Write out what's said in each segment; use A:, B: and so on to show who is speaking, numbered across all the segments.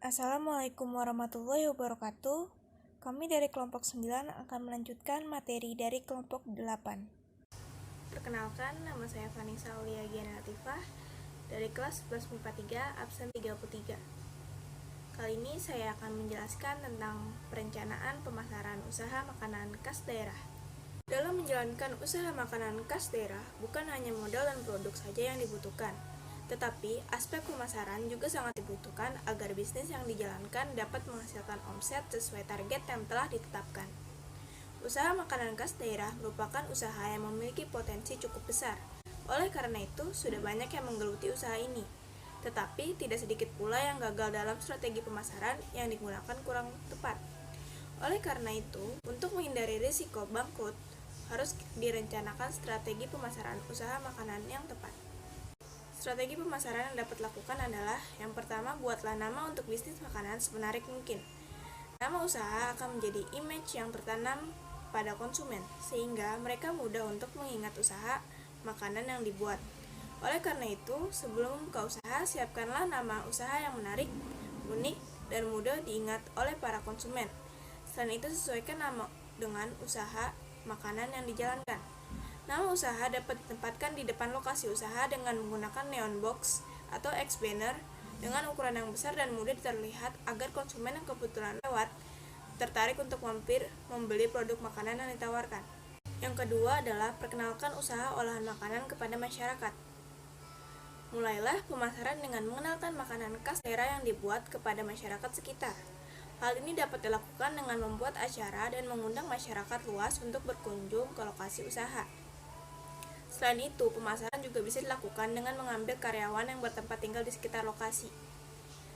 A: Assalamualaikum warahmatullahi wabarakatuh. Kami dari kelompok 9 akan melanjutkan materi dari kelompok 8. Perkenalkan, nama saya Vanessa Aulia Giana Latifah dari kelas 11 MIPA 3, absen 33. Kali ini saya akan menjelaskan tentang perencanaan pemasaran usaha makanan khas daerah. Dalam menjalankan usaha makanan khas daerah, bukan hanya modal dan produk saja yang dibutuhkan, tetapi aspek pemasaran juga sangat dibutuhkan agar bisnis yang dijalankan dapat menghasilkan omset sesuai target yang telah ditetapkan. Usaha makanan khas daerah merupakan usaha yang memiliki potensi cukup besar. Oleh karena itu, sudah banyak yang menggeluti usaha ini. Tetapi, tidak sedikit pula yang gagal dalam strategi pemasaran yang digunakan kurang tepat. Oleh karena itu, untuk menghindari risiko bangkrut, harus direncanakan strategi pemasaran usaha makanan yang tepat. Strategi pemasaran yang dapat dilakukan adalah: yang pertama, buatlah nama untuk bisnis makanan semenarik mungkin. Nama usaha akan menjadi image yang tertanam pada konsumen, sehingga mereka mudah untuk mengingat usaha makanan yang dibuat. Oleh karena itu, sebelum membuka usaha, siapkanlah nama usaha yang menarik, unik, dan mudah diingat oleh para konsumen. Selain itu, sesuaikan nama dengan usaha makanan yang dijalankan. Nama usaha dapat ditempatkan di depan lokasi usaha dengan menggunakan neon box atau X banner dengan ukuran yang besar dan mudah terlihat agar konsumen yang kebetulan lewat tertarik untuk mampir membeli produk makanan yang ditawarkan. Yang kedua adalah perkenalkan usaha olahan makanan kepada masyarakat. Mulailah pemasaran dengan mengenalkan makanan khas daerah yang dibuat kepada masyarakat sekitar. Hal ini dapat dilakukan dengan membuat acara dan mengundang masyarakat luas untuk berkunjung ke lokasi usaha. Selain itu, pemasaran juga bisa dilakukan dengan mengambil karyawan yang bertempat tinggal di sekitar lokasi.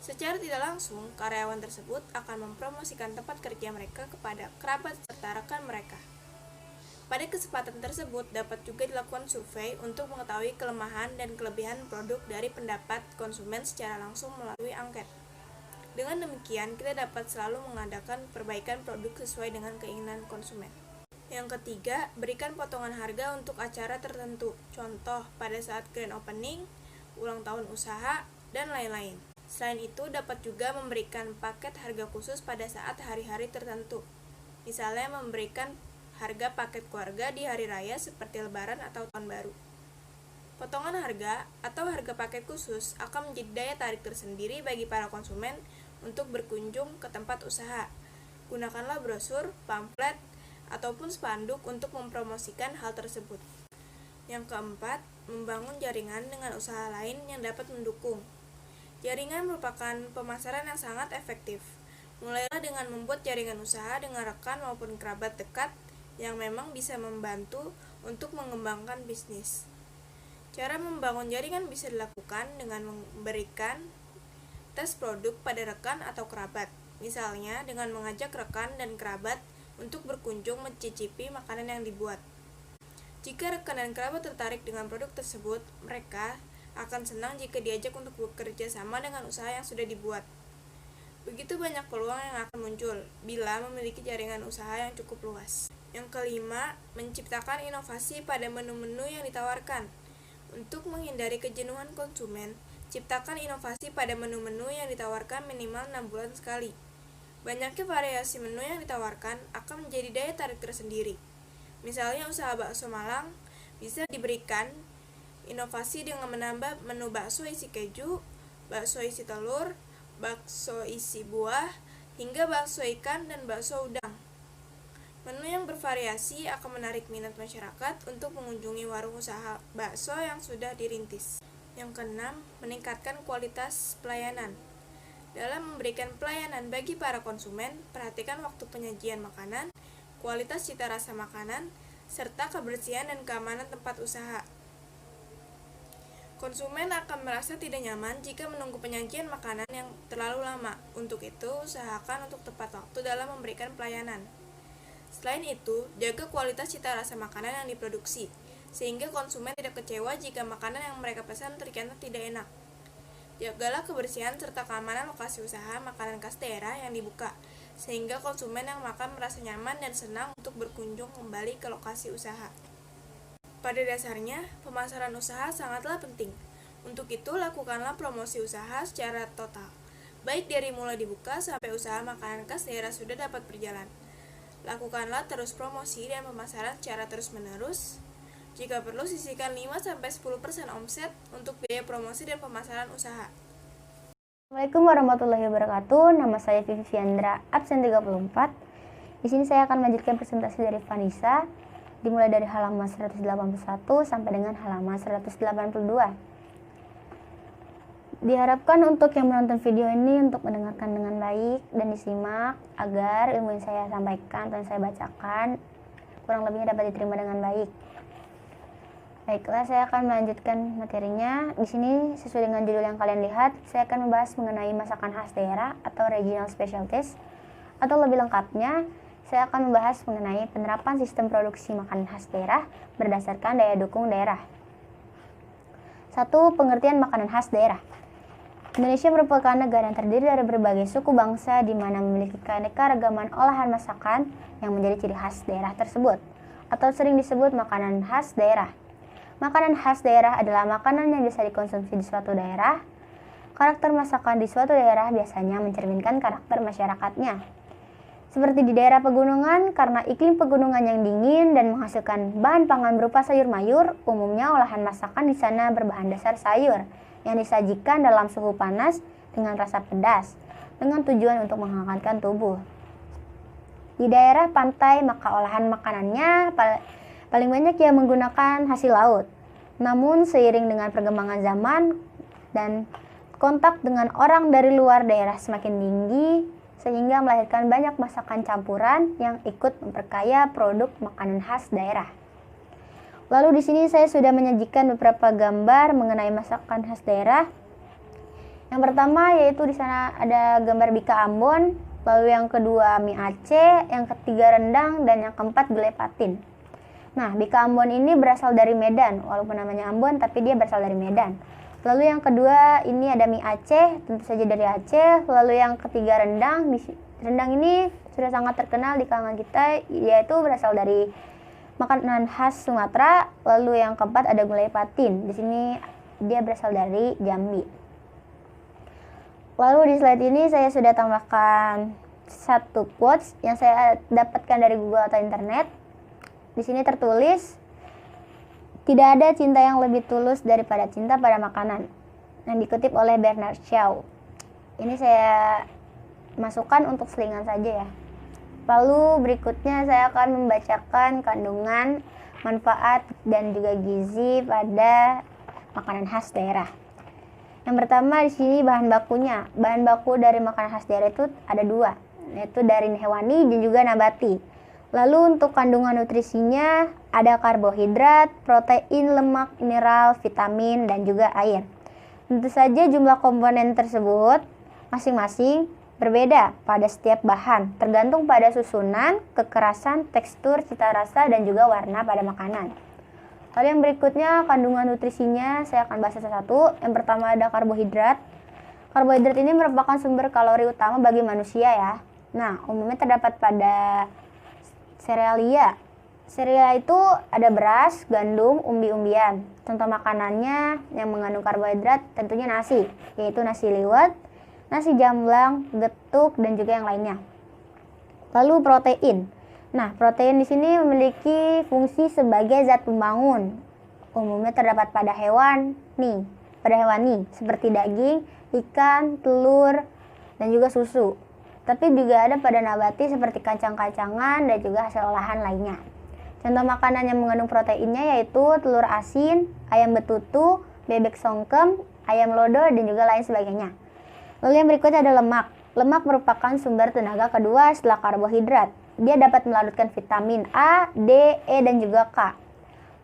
A: Secara tidak langsung, karyawan tersebut akan mempromosikan tempat kerja mereka kepada kerabat serta rekan mereka. Pada kesempatan tersebut, dapat juga dilakukan survei untuk mengetahui kelemahan dan kelebihan produk dari pendapat konsumen secara langsung melalui angket. Dengan demikian, kita dapat selalu mengadakan perbaikan produk sesuai dengan keinginan konsumen. Yang ketiga, berikan potongan harga untuk acara tertentu, contoh pada saat grand opening, ulang tahun usaha, dan lain-lain. Selain itu, dapat juga memberikan paket harga khusus pada saat hari-hari tertentu. Misalnya memberikan harga paket keluarga di hari raya seperti Lebaran atau Tahun Baru. Potongan harga atau harga paket khusus akan menjadi daya tarik tersendiri bagi para konsumen untuk berkunjung ke tempat usaha. Gunakanlah brosur, pamflet, ataupun spanduk untuk mempromosikan hal tersebut. Yang keempat, membangun jaringan dengan usaha lain yang dapat mendukung. Jaringan merupakan pemasaran yang sangat efektif. Mulailah dengan membuat jaringan usaha dengan rekan maupun kerabat dekat yang memang bisa membantu untuk mengembangkan bisnis. Cara membangun jaringan bisa dilakukan dengan memberikan tes produk pada rekan atau kerabat. Misalnya dengan mengajak rekan dan kerabat untuk berkunjung mencicipi makanan yang dibuat. Jika rekan dan kerabat tertarik dengan produk tersebut, mereka akan senang jika diajak untuk bekerja sama dengan usaha yang sudah dibuat. Begitu banyak peluang yang akan muncul bila memiliki jaringan usaha yang cukup luas. Yang kelima, menciptakan inovasi pada menu-menu yang ditawarkan. Untuk menghindari kejenuhan konsumen, ciptakan inovasi pada menu-menu yang ditawarkan minimal 6 bulan sekali. Banyaknya variasi menu yang ditawarkan akan menjadi daya tarik tersendiri. Misalnya usaha bakso Malang bisa diberikan inovasi dengan menambah menu bakso isi keju, bakso isi telur, bakso isi buah, hingga bakso ikan dan bakso udang. Menu yang bervariasi akan menarik minat masyarakat untuk mengunjungi warung usaha bakso yang sudah dirintis. Yang keenam, meningkatkan kualitas pelayanan. Dalam memberikan pelayanan bagi para konsumen, perhatikan waktu penyajian makanan, kualitas cita rasa makanan, serta kebersihan dan keamanan tempat usaha. Konsumen akan merasa tidak nyaman jika menunggu penyajian makanan yang terlalu lama. Untuk itu, usahakan untuk tepat waktu dalam memberikan pelayanan. Selain itu, jaga kualitas cita rasa makanan yang diproduksi, sehingga konsumen tidak kecewa jika makanan yang mereka pesan ternyata tidak enak. Jagalah kebersihan serta keamanan lokasi usaha makanan khas daerah yang dibuka, sehingga konsumen yang makan merasa nyaman dan senang untuk berkunjung kembali ke lokasi usaha. Pada dasarnya, pemasaran usaha sangatlah penting. Untuk itu, lakukanlah promosi usaha secara total. baik dari mulai dibuka sampai usaha makanan khas daerah sudah dapat berjalan. Lakukanlah terus promosi dan pemasaran secara terus-menerus. Jika perlu, sisihkan 5-10% omset untuk biaya promosi dan pemasaran usaha.
B: Assalamualaikum warahmatullahi wabarakatuh. Nama saya Vivi Fiandra, absen 34. Di sini saya akan melanjutkan presentasi dari Vanessa, dimulai dari halaman 181 sampai dengan halaman 182. Diharapkan untuk yang menonton video ini untuk mendengarkan dengan baik dan disimak agar ilmu yang saya sampaikan atau yang saya bacakan kurang lebihnya dapat diterima dengan baik. Baiklah, saya akan melanjutkan materinya. Di sini sesuai dengan judul yang kalian lihat, saya akan membahas mengenai masakan khas daerah atau regional specialties. Atau lebih lengkapnya, saya akan membahas mengenai penerapan sistem produksi makanan khas daerah berdasarkan daya dukung daerah. 1. Pengertian makanan khas daerah. Indonesia merupakan negara yang terdiri dari berbagai suku bangsa di mana memiliki keanekaragaman olahan masakan yang menjadi ciri khas daerah tersebut, atau sering disebut makanan khas daerah. Makanan khas daerah adalah makanan yang bisa dikonsumsi di suatu daerah. Karakter masakan di suatu daerah biasanya mencerminkan karakter masyarakatnya. Seperti di daerah pegunungan, karena iklim pegunungan yang dingin dan menghasilkan bahan pangan berupa sayur mayur, umumnya olahan masakan di sana berbahan dasar sayur yang disajikan dalam suhu panas dengan rasa pedas, dengan tujuan untuk menghangatkan tubuh. Di daerah pantai, maka olahan makanannya paling banyak yang menggunakan hasil laut. Namun seiring dengan perkembangan zaman dan kontak dengan orang dari luar daerah semakin tinggi, sehingga melahirkan banyak masakan campuran yang ikut memperkaya produk makanan khas daerah. Lalu di sini saya sudah menyajikan beberapa gambar mengenai masakan khas daerah. Yang pertama yaitu di sana ada gambar bika Ambon, lalu yang kedua mie Aceh, yang ketiga rendang, dan yang keempat gulai patin. Nah, bika Ambon ini berasal dari Medan, walaupun namanya Ambon tapi dia berasal dari Medan. Lalu yang kedua ini ada mie Aceh, tentu saja dari Aceh. Lalu yang ketiga rendang. Rendang ini sudah sangat terkenal di kalangan kita, yaitu berasal dari makanan khas Sumatera. Lalu yang keempat ada gulai patin. Di sini dia berasal dari Jambi. Lalu di slide ini saya sudah tambahkan satu quotes yang saya dapatkan dari Google atau internet. Di sini tertulis, "Tidak ada cinta yang lebih tulus daripada cinta pada makanan," yang dikutip oleh Bernard Shaw. Ini saya masukkan untuk selingan saja ya. Lalu berikutnya saya akan membacakan kandungan, manfaat, dan juga gizi pada makanan khas daerah. Yang pertama di sini bahan bakunya. Bahan baku dari makanan khas daerah itu ada dua, yaitu dari hewani dan juga nabati. Lalu untuk kandungan nutrisinya ada karbohidrat, protein, lemak, mineral, vitamin, dan juga air. Tentu saja jumlah komponen tersebut masing-masing berbeda pada setiap bahan, tergantung pada susunan, kekerasan, tekstur, cita rasa, dan juga warna pada makanan. Lalu yang berikutnya kandungan nutrisinya saya akan bahas satu-satu. Yang pertama ada karbohidrat. Karbohidrat ini merupakan sumber kalori utama bagi manusia ya. Nah, umumnya terdapat pada serealia. Serealia itu ada beras, gandum, umbi-umbian. Contoh makanannya yang mengandung karbohidrat tentunya nasi, yaitu nasi liwet, nasi jamblang, getuk, dan juga yang lainnya. Lalu protein. Nah, protein di sini memiliki fungsi sebagai zat pembangun. Umumnya terdapat pada hewani seperti daging, ikan, telur, dan juga susu. Tapi juga ada pada nabati seperti kacang-kacangan dan juga hasil olahan lainnya. Contoh makanan yang mengandung proteinnya yaitu telur asin, ayam betutu, bebek songkem, ayam lodo, dan juga lain sebagainya. Lalu yang berikutnya ada lemak. Lemak merupakan sumber tenaga kedua setelah karbohidrat. Dia dapat melarutkan vitamin A, D, E, dan juga K.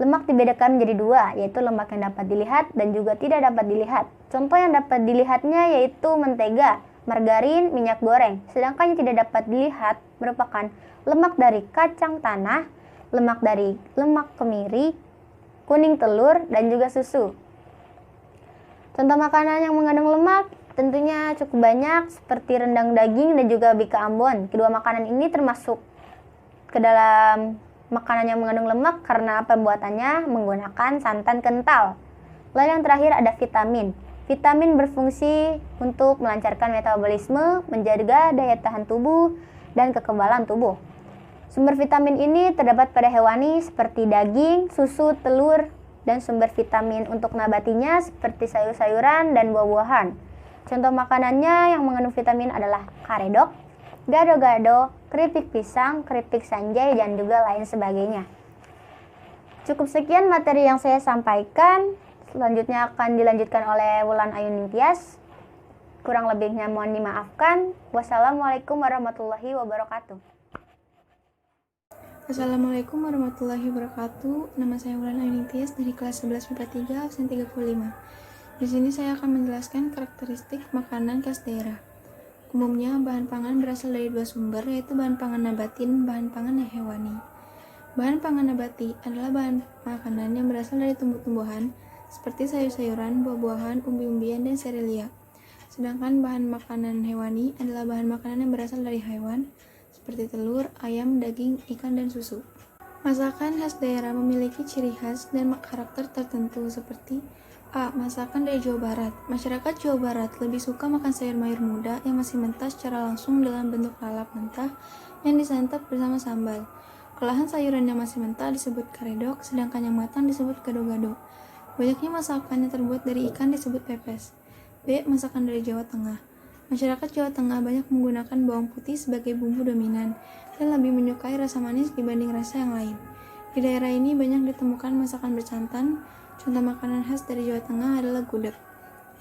B: Lemak dibedakan menjadi dua, yaitu lemak yang dapat dilihat dan juga tidak dapat dilihat. Contoh yang dapat dilihatnya yaitu mentega, margarin, minyak goreng. Sedangkan yang tidak dapat dilihat merupakan lemak dari kacang tanah, lemak dari lemak kemiri, kuning telur, dan juga susu. Contoh makanan yang mengandung lemak tentunya cukup banyak seperti rendang daging dan juga bika Ambon. Kedua makanan ini termasuk ke dalam makanan yang mengandung lemak karena pembuatannya menggunakan santan kental. Lalu yang terakhir ada vitamin. Vitamin berfungsi untuk melancarkan metabolisme, menjaga daya tahan tubuh, dan kekebalan tubuh. Sumber vitamin ini terdapat pada hewani seperti daging, susu, telur, dan sumber vitamin untuk nabatinya seperti sayur-sayuran dan buah-buahan. Contoh makanannya yang mengandung vitamin adalah karedok, gado-gado, keripik pisang, keripik sanjay, dan juga lain sebagainya. Cukup sekian materi yang saya sampaikan. Selanjutnya akan dilanjutkan oleh Wulan Ayu Ningtyas. Kurang lebihnya mohon dimaafkan. Wassalamualaikum warahmatullahi wabarakatuh.
A: Assalamualaikum warahmatullahi wabarakatuh. Nama saya Wulan Ayu Ningtyas dari kelas 11 MIPA 3 absen 35. Di sini saya akan menjelaskan karakteristik makanan khas daerah. Umumnya bahan pangan berasal dari dua sumber, yaitu bahan pangan nabati dan bahan pangan hewani. Bahan pangan nabati adalah bahan makanan yang berasal dari tumbuh-tumbuhan seperti sayur-sayuran, buah-buahan, umbi-umbian, dan serealia. Sedangkan bahan makanan hewani adalah bahan makanan yang berasal dari hewan seperti telur, ayam, daging, ikan, dan susu. Masakan khas daerah memiliki ciri khas dan karakter tertentu seperti A. Masakan dari Jawa Barat. Masyarakat Jawa Barat lebih suka makan sayur mayur muda yang masih mentah secara langsung dalam bentuk lalap mentah yang disantap bersama sambal. Olahan sayuran yang masih mentah disebut karedok, sedangkan yang matang disebut gado-gado. Banyaknya masakan yang terbuat dari ikan disebut pepes. B. Masakan dari Jawa Tengah. Masyarakat Jawa Tengah banyak menggunakan bawang putih sebagai bumbu dominan dan lebih menyukai rasa manis dibanding rasa yang lain. Di daerah ini banyak ditemukan masakan bersantan. Contoh makanan khas dari Jawa Tengah adalah gudeg.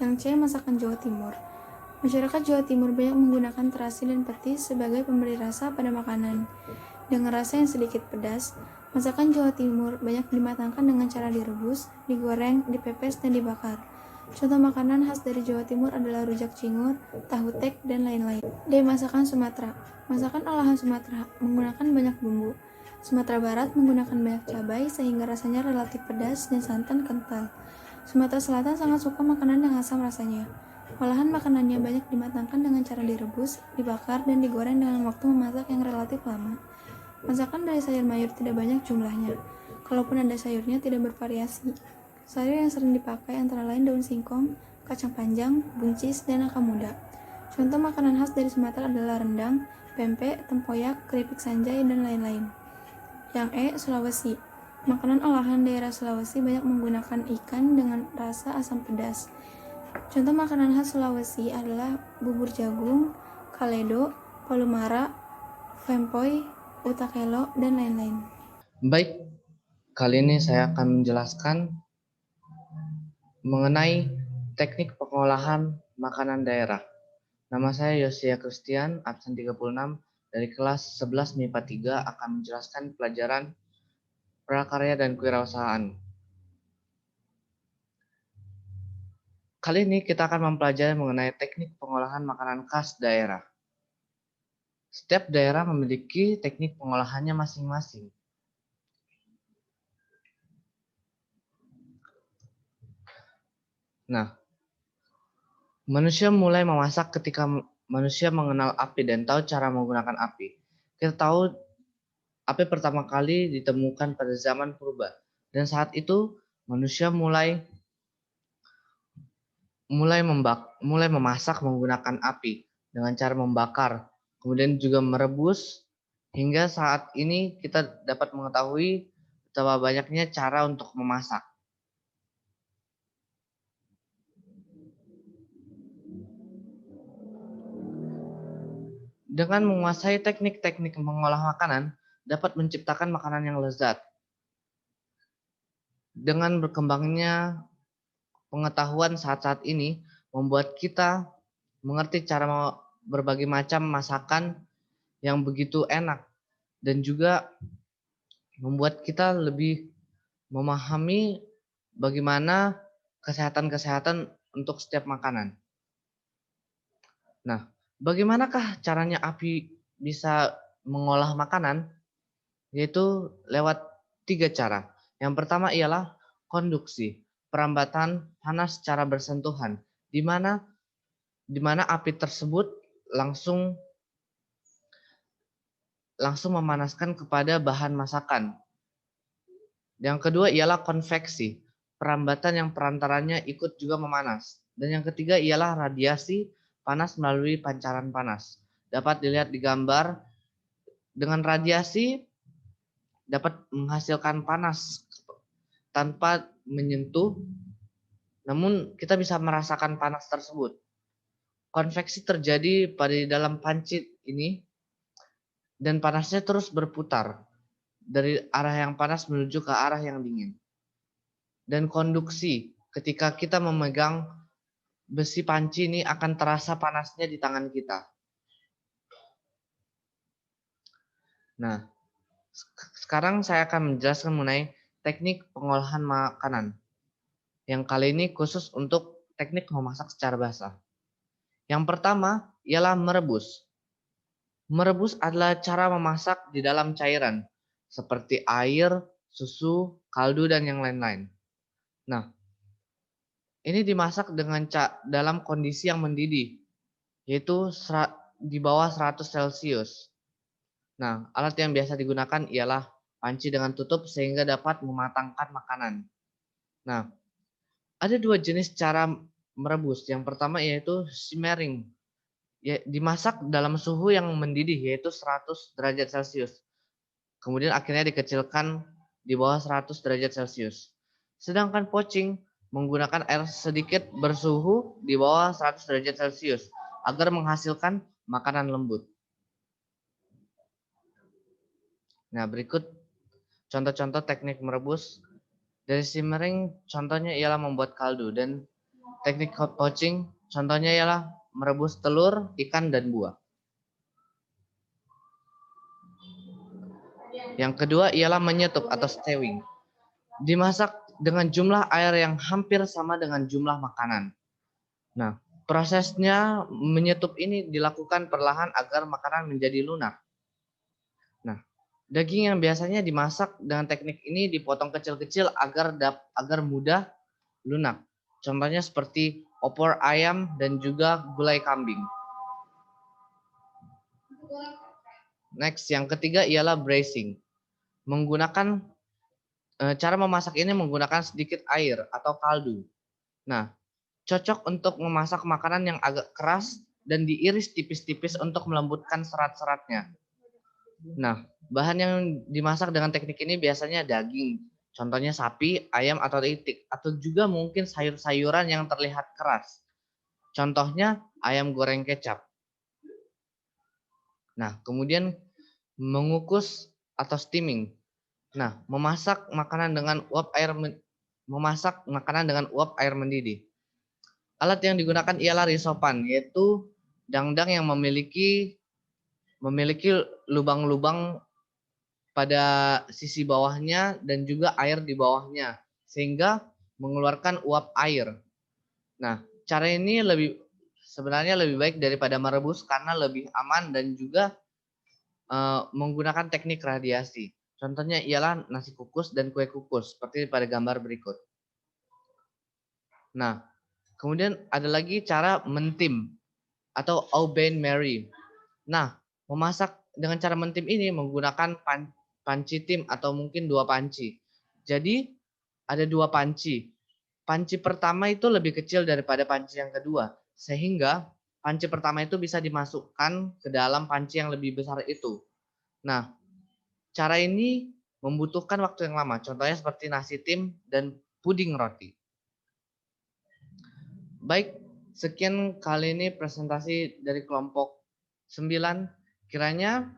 A: Yang C. Masakan Jawa Timur. Masyarakat Jawa Timur banyak menggunakan terasi dan petis sebagai pemberi rasa pada makanan. Dengan rasa yang sedikit pedas, masakan Jawa Timur banyak dimatangkan dengan cara direbus, digoreng, dipepes, dan dibakar. Contoh makanan khas dari Jawa Timur adalah rujak cingur, tahu tek, dan lain-lain. D. Masakan Sumatera. Masakan olahan Sumatera menggunakan banyak bumbu. Sumatera Barat menggunakan banyak cabai sehingga rasanya relatif pedas dan santan kental. Sumatera Selatan sangat suka makanan yang asam rasanya. Olahan makanannya banyak dimatangkan dengan cara direbus, dibakar, dan digoreng dengan waktu memasak yang relatif lama. Masakan dari sayur mayur tidak banyak jumlahnya. Kalaupun ada sayurnya tidak bervariasi. Sayur yang sering dipakai antara lain daun singkong, kacang panjang, buncis, dan nangka muda. Contoh makanan khas dari Sumatera adalah rendang, pempek, tempoyak, keripik sanjay, dan lain-lain. Yang E. Sulawesi. Makanan olahan daerah Sulawesi banyak menggunakan ikan dengan rasa asam pedas. Contoh makanan khas Sulawesi adalah bubur jagung, kaledo, palu mara, fempoy, utakelo, dan lain-lain.
C: Baik, kali ini saya akan menjelaskan mengenai teknik pengolahan makanan daerah. Nama saya Yosia Christian, absen 36 dari kelas 11 MIPA 3 akan menjelaskan pelajaran prakarya dan kewirausahaan. Kali ini kita akan mempelajari mengenai teknik pengolahan makanan khas daerah. Setiap daerah memiliki teknik pengolahannya masing-masing. Nah, manusia mulai memasak ketika manusia mengenal api dan tahu cara menggunakan api. Kita tahu api pertama kali ditemukan pada zaman purba, dan saat itu manusia mulai memasak menggunakan api dengan cara membakar, kemudian juga merebus, hingga saat ini kita dapat mengetahui betapa banyaknya cara untuk memasak. Dengan menguasai teknik-teknik mengolah makanan, dapat menciptakan makanan yang lezat. Dengan berkembangnya pengetahuan saat-saat ini, membuat kita mengerti cara berbagai macam masakan yang begitu enak, dan juga membuat kita lebih memahami bagaimana kesehatan-kesehatan untuk setiap makanan. Nah, bagaimanakah caranya api bisa mengolah makanan? Yaitu lewat 3 cara. Yang pertama ialah konduksi, perambatan panas secara bersentuhan, di mana api tersebut langsung memanaskan kepada bahan masakan. Yang kedua ialah konveksi, perambatan yang perantaranya ikut juga memanas. Dan yang ketiga ialah radiasi panas melalui pancaran panas. Dapat dilihat di gambar, dengan radiasi dapat menghasilkan panas tanpa menyentuh, namun kita bisa merasakan panas tersebut. Konveksi terjadi pada dalam panci ini dan panasnya terus berputar dari arah yang panas menuju ke arah yang dingin. Dan konduksi, ketika kita memegang besi panci ini akan terasa panasnya di tangan kita. Nah, sekarang saya akan menjelaskan mengenai teknik pengolahan makanan. Yang kali ini khusus untuk teknik memasak secara basah. Yang pertama ialah merebus. Merebus adalah cara memasak di dalam cairan, seperti air, susu, kaldu, dan yang lain-lain. Nah, ini dimasak dengan dalam kondisi yang mendidih, yaitu di bawah 100 Celcius. Nah, alat yang biasa digunakan ialah panci dengan tutup sehingga dapat mematangkan makanan. Nah, ada dua jenis cara merebus. Yang pertama yaitu simmering. Ya, dimasak dalam suhu yang mendidih yaitu 100 derajat Celcius. Kemudian akhirnya dikecilkan di bawah 100 derajat Celcius. Sedangkan poaching menggunakan air sedikit bersuhu di bawah 100 derajat Celcius agar menghasilkan makanan lembut. Nah, berikut contoh-contoh teknik merebus. Dari simmering contohnya ialah membuat kaldu, dan teknik poaching contohnya ialah merebus telur, ikan, dan buah. Yang kedua ialah menyetup atau stewing. Dimasak dengan jumlah air yang hampir sama dengan jumlah makanan. Nah, prosesnya menyetup ini dilakukan perlahan agar makanan menjadi lunak. Nah, daging yang biasanya dimasak dengan teknik ini dipotong kecil-kecil agar mudah lunak. Contohnya seperti opor ayam dan juga gulai kambing. Next, yang ketiga ialah braising. Cara memasak ini menggunakan sedikit air atau kaldu. Nah, cocok untuk memasak makanan yang agak keras dan diiris tipis-tipis untuk melembutkan serat-seratnya. Nah, bahan yang dimasak dengan teknik ini biasanya daging, contohnya sapi, ayam, atau itik, atau juga mungkin sayur-sayuran yang terlihat keras. Contohnya ayam goreng kecap. Nah, kemudian mengukus atau steaming. Nah, memasak makanan dengan uap air mendidih. Alat yang digunakan ialah risopan, yaitu dangdang yang memiliki lubang-lubang pada sisi bawahnya dan juga air di bawahnya, sehingga mengeluarkan uap air. Nah, cara ini sebenarnya lebih baik daripada merebus karena lebih aman dan juga menggunakan teknik radiasi. Contohnya ialah nasi kukus dan kue kukus, seperti pada gambar berikut. Nah, kemudian ada lagi cara mentim atau au bain marie. Nah, memasak dengan cara mentim ini menggunakan panci tim atau mungkin dua panci. Jadi ada dua panci. Panci pertama itu lebih kecil daripada panci yang kedua, sehingga panci pertama itu bisa dimasukkan ke dalam panci yang lebih besar itu. Nah, cara ini membutuhkan waktu yang lama, contohnya seperti nasi tim dan puding roti. Baik, sekian kali ini presentasi dari kelompok 9. Kiranya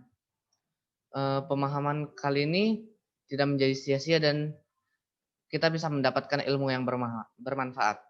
C: pemahaman kali ini tidak menjadi sia-sia dan kita bisa mendapatkan ilmu yang bermanfaat.